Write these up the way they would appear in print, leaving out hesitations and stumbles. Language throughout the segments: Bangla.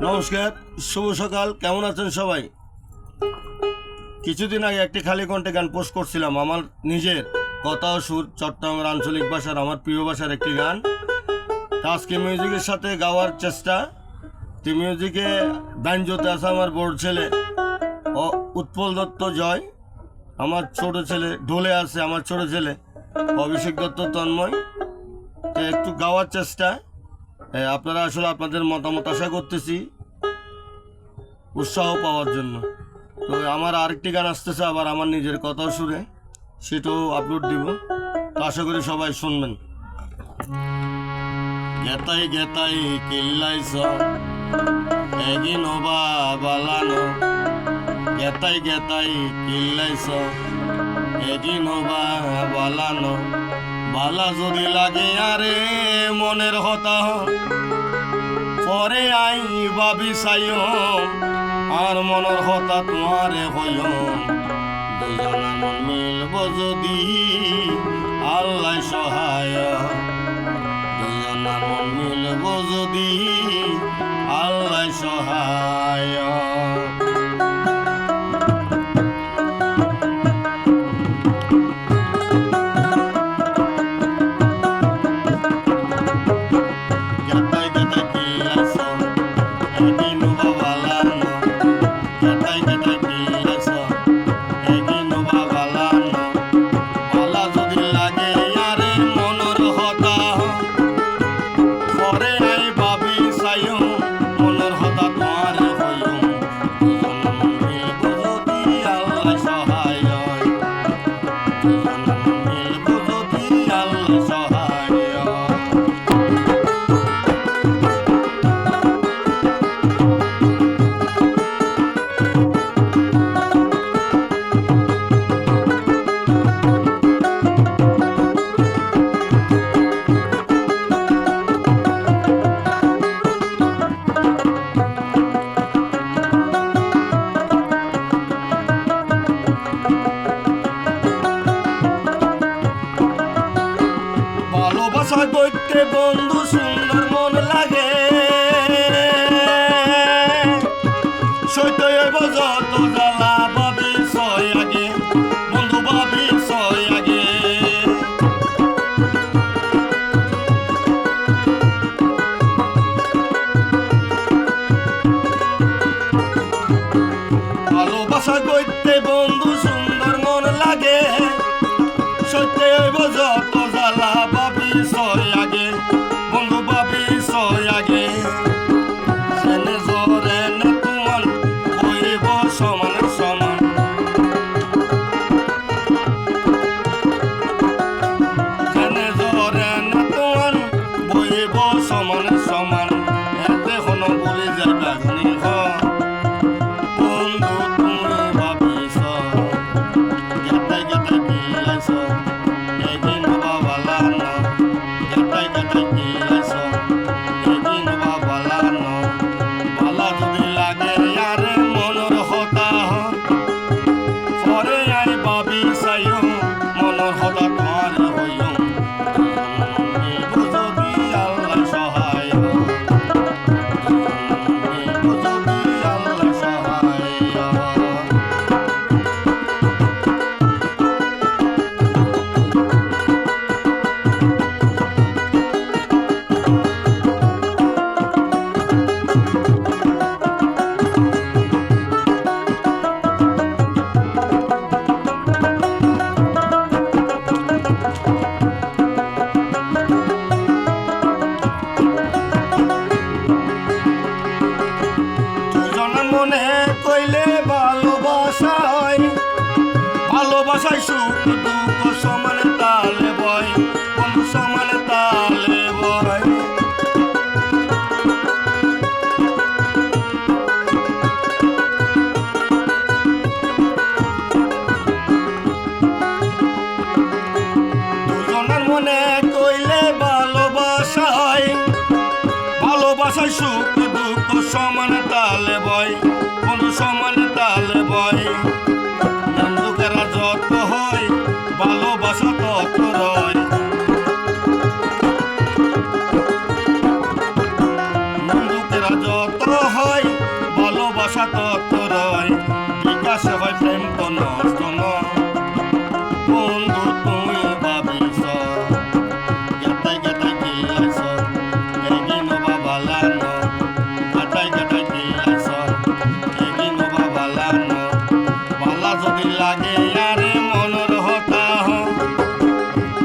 নমস্কার, শুভ সকাল। কেমন আছেন সবাই? কিছুদিন আগে একটি খালি কণ্ঠে গান পোস্ট করছিলাম, আমার নিজের কথা ও সুর, চট্টগ্রামের আঞ্চলিক ভাষার, আমার প্রিয় ভাষার একটি গান। আজকে মিউজিকের সাথে গাওয়ার চেষ্টা। মিউজিকে ব্যাঞ্জোতে আছে আমার বড় ছেলে উৎপল দত্ত জয়, আমার ছোট ছেলে ঢোলে আছে আমার ছোট ছেলে অভিষেক দত্ত তন্ময়। একটু গাওয়ার চেষ্টা। আপনারা আসলে আপনাদের মতামত আশা করতেছি উৎসাহ পাওয়ার জন্য। তো আমার আরেকটি গান আসতেছে আবার আমার নিজের কথা সুরে, সেটাও আপলোড দিব। তো আশা করি সবাই শুনবেন। গেতাই গেতাই কিল্লাইছ এগিনোবা বালানো, গেতাই গেতাই কিল্লাইছ এগিনোবা বালানো, বালা যদি লাগে আরে মনের হতা পরে আই ভাবি চাইও আর মনের হতা তোমারে হইল, দুজনা মন মিলব যদি আল্লাহ সহায়, দুজনা মন মিলব যদি আল্লাহ সহায়। ভালোবাসা করতে বন্ধু সুন্দর মন লাগে, সইতে হইব যত জ্বালা, ভাবি ছয় আগে বন্ধু, ভাবি ছয় আগে। ভালোবাসা করতে বন্ধু সুন্দর মন লাগে, সইতে হইব যত জ্বালা, ভাবি ছয় আগে বন্ধু, ভাবি ছয় আগে। জেনে জরে না তোমার হইব সমান সমান, জেনে জরে না তোমার হইব সমান সমান। এতে হন বলি যাইবা শুনি বন্ধু তুমি ভাবিছ, গেতাই গেতাই কিল্লাইছ এগিন বাবালানো, গেতাই গেতাই কিল্লাইছ এগিন বাবালানো, বালা যদি লাগে আরে মনের হতা পরে আই ভাবি চাইও মনের হতা তোমার হইও, যদি আল্লাহ সহায়, যদি আল্লাহ সহায়। মনে কইলে ভালোবাসায়, ভালোবাসায় সুখ দুঃখ সমান তালে বয় বন্ধু, সমান তালে বয়। দুজনের মনে কইলে ভালোবাসায়, ভালোবাসায় সুখ দুঃখ সমান তালে বয় বন্ধু, সমান তালে বয়। বন্ধুকেরা যত হয় ভালোবাসা তত রয়, বন্ধুকেরা ঝগড়া যত হয় ভালোবাসা তত রয় বিকাশে হয় প্রেম তো নষ্ট নয় বন্ধু তুমি ভাবিস গেটাই গেটাই কিল্লাইছ এগিনো বাবালানো গেটাই গেটাই কিল্লাইছ এগিনো বাবালানো বালা যদি লাগে আরে মনের হতা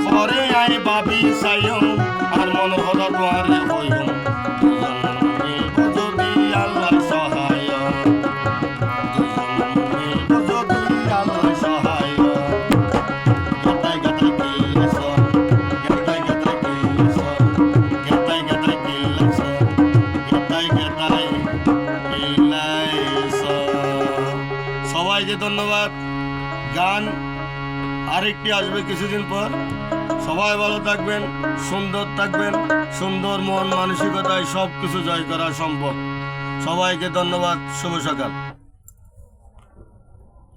ঘরে আই ভাবি চাইও আর মনের হতা তোমারে হইও যদি আল্লাহ সহায় যদি আল্লাহ সহায় গেটাই গেটাই কিল্লাইছ গেটাই গেটাই কিল্লাইছ গেটাই গেটাই কিল্লাইছ গেটাই গেটাই কিল্লাইছ। সবাইকে ধন্যবাদ। গান আরেকটি আসবে কিছুদিন পর। সবাই ভালো থাকবেন, সুন্দর থাকবেন। সুন্দর মন মানসিকতায় সব কিছু জয় করা সম্ভব। সবাইকে ধন্যবাদ। শুভ সকাল।